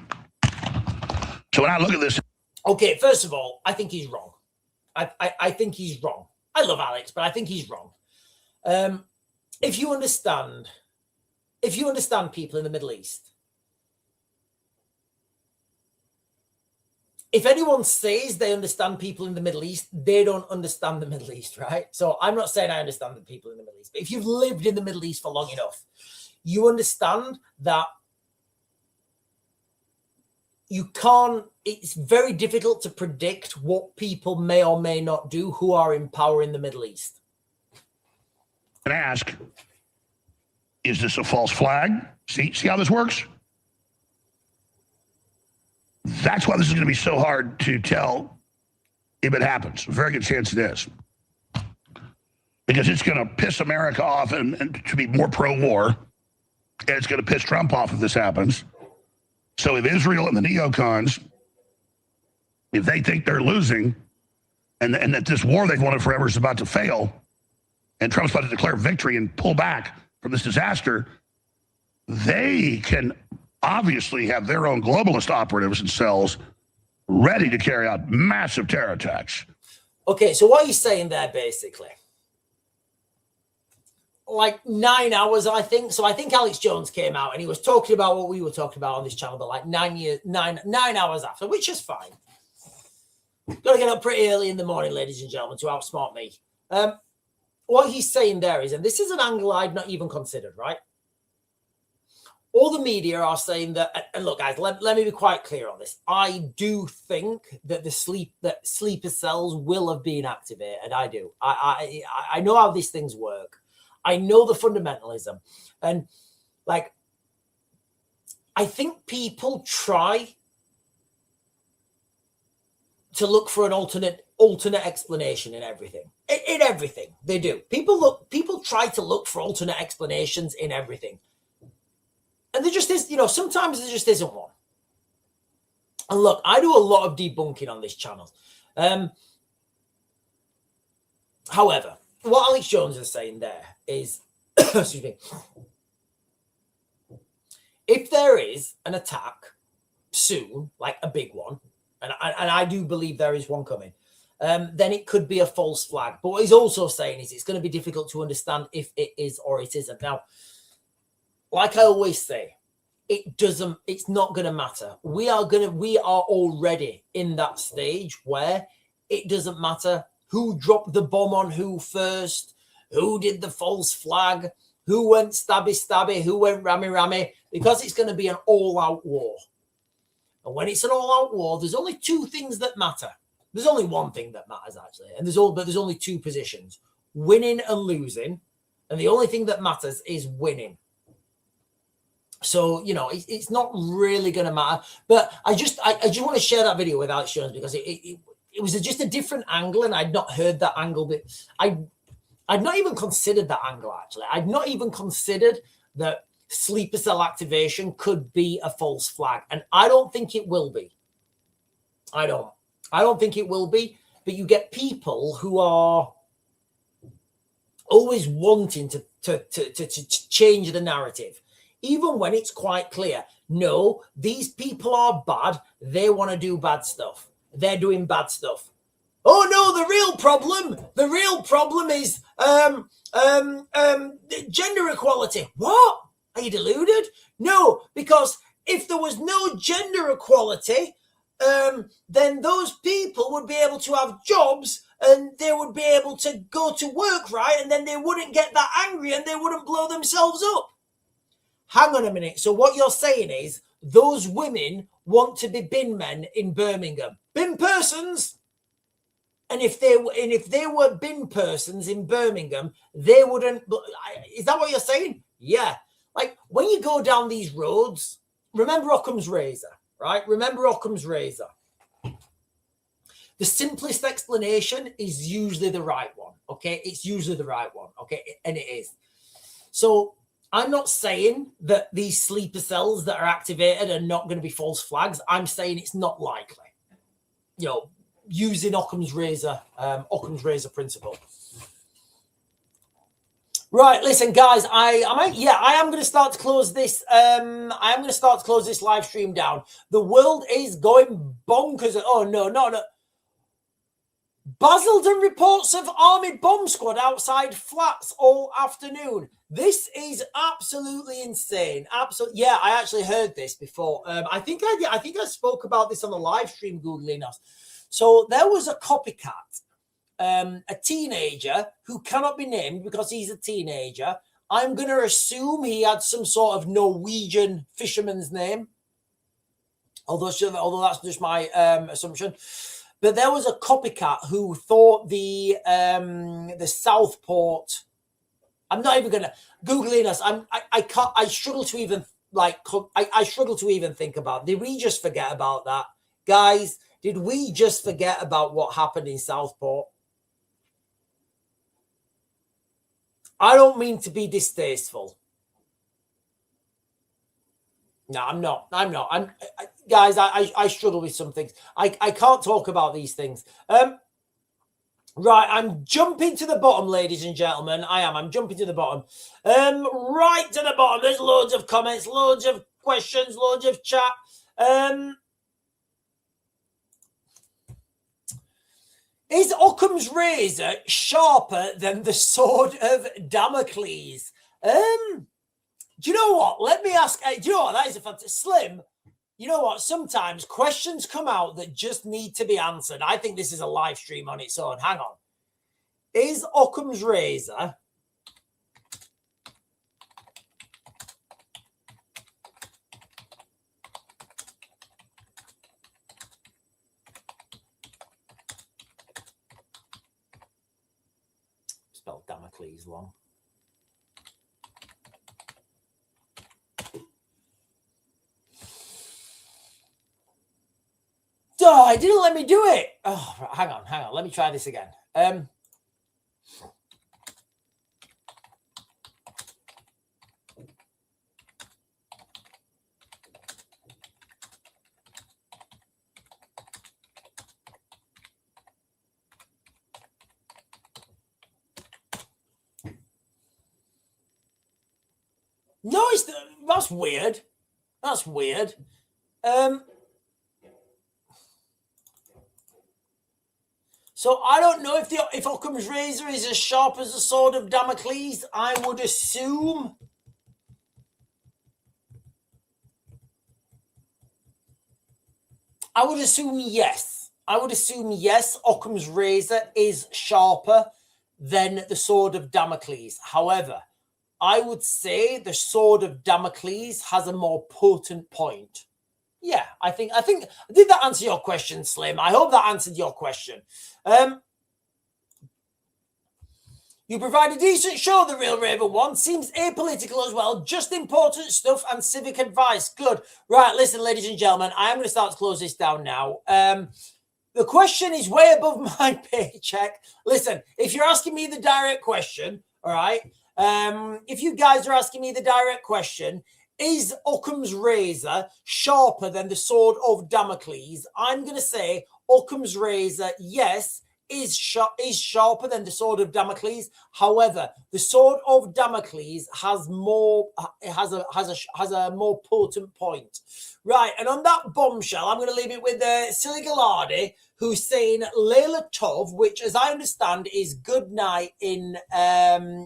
So when I look at this. Okay, first of all, I think he's wrong. I think he's wrong. I love Alex, but I think he's wrong. If you understand people in the Middle East, if anyone says they understand people in the Middle East, they don't understand the Middle East, right? So I'm not saying I understand the people in the Middle East, but if you've lived in the Middle East for long enough, you understand that it's very difficult to predict what people may or may not do who are in power in the Middle East. And ask, is this a false flag? See how this works? That's why this is going to be so hard to tell if it happens. A very good chance it is. Because it's going to piss America off and to be more pro-war. And it's going to piss Trump off if this happens. So if Israel and the neocons, if they think they're losing and that this war they've wanted forever is about to fail, and Trump's about to declare victory and pull back from this disaster, they can obviously have their own globalist operatives and cells ready to carry out massive terror attacks. Okay, so what are you saying there, basically? Like 9 hours, I think. So I think Alex Jones came out and he was talking about what we were talking about on this channel, but like 9 hours after, which is fine. Got to get up pretty early in the morning, ladies and gentlemen, to outsmart me. What he's saying there is, and this is an angle I'd not even considered, right? All the media are saying that, and look, guys, let me be quite clear on this. I do think that sleeper cells will have been activated. I do. I know how these things work. I know the fundamentalism. And, like, I think people try to look for an alternate explanation in everything. In everything, they do. People try to look for alternate explanations in everything. And there just is, sometimes there just isn't one. And look, I do a lot of debunking on this channel. However, what Alex Jones is saying there is, excuse me, if there is an attack soon, like a big one, and I do believe there is one coming, then it could be a false flag. But what he's also saying is it's going to be difficult to understand if it is or it isn't. Now, like I always say, it's not going to matter. We are already in that stage where it doesn't matter who dropped the bomb on who first, who did the false flag, who went stabby, who went rammy, because it's going to be an all-out war. And when it's an all-out war, there's only two things that matter. There's only one thing that matters, actually. And there's only two positions, winning and losing. And the only thing that matters is winning. So, it's not really going to matter. But I just want to share that video with Alex Jones because it was just a different angle, and I'd not heard that angle. But I'd not even considered that angle, actually. I'd not even considered that sleeper cell activation could be a false flag. And I don't think it will be. I don't think it will be. But you get people who are always wanting to change the narrative. Even when it's quite clear, no, these people are bad. They want to do bad stuff. They're doing bad stuff. Oh no, the real problem is gender equality. What? Are you deluded? No, because if there was no gender equality, then those people would be able to have jobs and they would be able to go to work, right? And then they wouldn't get that angry and they wouldn't blow themselves up. Hang on a minute. So what you're saying is those women want to be bin men in Birmingham. Bin persons. And if they were bin persons in Birmingham, they wouldn't. Is that what you're saying? Yeah. Like when you go down these roads, remember Occam's razor, right? Remember Occam's razor. The simplest explanation is usually the right one. Okay. It's usually the right one. Okay. And it is. So I'm not saying that these sleeper cells that are activated are not going to be false flags. I'm saying it's not likely. You know, using Occam's razor principle. Right, listen, guys. I am going to start to close this. I am going to start to close this live stream down. The world is going bonkers. Oh no. Basildon reports of army bomb squad outside flats all afternoon. This is absolutely insane. Absolutely, yeah. I actually heard this before. I think I spoke about this on the live stream. Googling us. So there was a copycat, a teenager who cannot be named because he's a teenager. I'm going to assume he had some sort of Norwegian fisherman's name, although that's just my assumption. But there was a copycat who thought the Southport. I'm not even going to Googling us. I can't. I struggle to even I struggle to even think about. Did we just forget about that, guys? Did we just forget about what happened in Southport? I don't mean to be distasteful. No, I'm not. Guys, I struggle with some things. I can't talk about these things. Right, I'm jumping to the bottom, ladies and gentlemen. I'm jumping to the bottom. Right to the bottom. There's loads of comments, loads of questions, loads of chat. Is Occam's razor sharper than the sword of Damocles? Do you know what? Let me ask. Do you know what? That is a fantastic. Slim, you know what? Sometimes questions come out that just need to be answered. I think this is a live stream on its own. Hang on. Is Occam's razor spelled Damocles wrong? Oh, it didn't let me do it. Oh, hang on. Let me try this again. No, that's weird. That's weird. So I don't know if Occam's razor is as sharp as the sword of Damocles. I would assume. Yes. Occam's razor is sharper than the sword of Damocles. However, I would say the sword of Damocles has a more potent point. Yeah, I think did that answer your question, Slim? I hope that answered your question. You provide a decent show, The Real Raven One. Seems apolitical as well. Just important stuff and civic advice. Good. Right, listen, ladies and gentlemen, I am going to start to close this down now. The question is way above my paycheck. Listen, if you're asking me the direct question, all right, if you guys are asking me the direct question, is Occam's razor sharper than the sword of Damocles? I'm going to say Occam's razor, yes, is sharper than the sword of Damocles. However, the sword of Damocles has more has a more potent point. Right, and on that bombshell, I'm going to leave it with Silly Gallardi, who's saying Leila Tov, which, as I understand, is good night in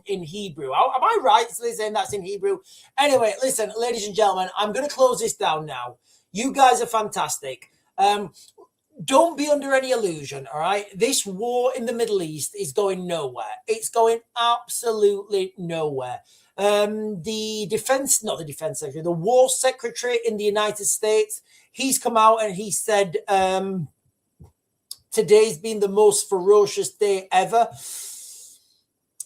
Hebrew. Am I right? So they're saying that's in Hebrew. Anyway, listen, ladies and gentlemen, I'm going to close this down now. You guys are fantastic. Don't be under any illusion, all right? This war in the Middle East is going nowhere. It's going absolutely nowhere. The War Secretary in the United States, he's come out and he said today's been the most ferocious day ever.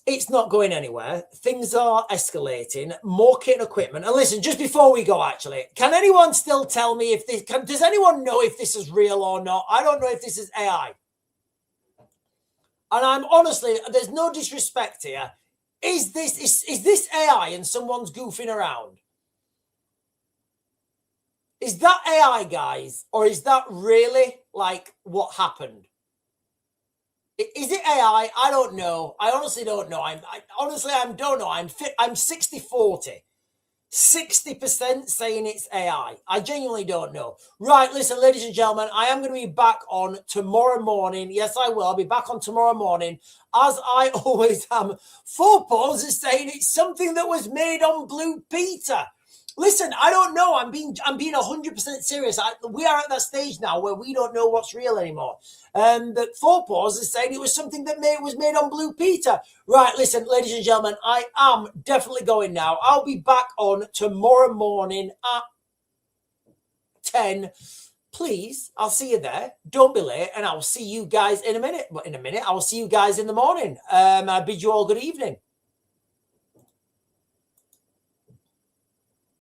It's not going anywhere. Things are escalating. More kit and equipment. And listen, just before we go, actually, can anyone still tell me if this... does anyone know if this is real or not? I don't know if this is AI. And I'm honestly... There's no disrespect here. Is this AI and someone's goofing around? Is that AI, guys? Or is that really, like, what happened? Is it AI? I don't know. I honestly don't know. I don't know. I'm 60-40. 60% saying it's AI. I genuinely don't know. Right, listen, ladies and gentlemen, I am going to be back on tomorrow morning. Yes, I will. I'll be back on tomorrow morning, as I always am. Four Paws is saying it's something that was made on Blue Peter. Listen, I don't know. I'm being 100% serious. We are at that stage now where we don't know what's real anymore. But Four Paws is saying it was something that was made on Blue Peter. Right, listen, ladies and gentlemen, I am definitely going now. I'll be back on tomorrow morning at 10. Please, I'll see you there. Don't be late, and I'll see you guys in a minute. But in a minute, I will see you guys in the morning. I bid you all good evening.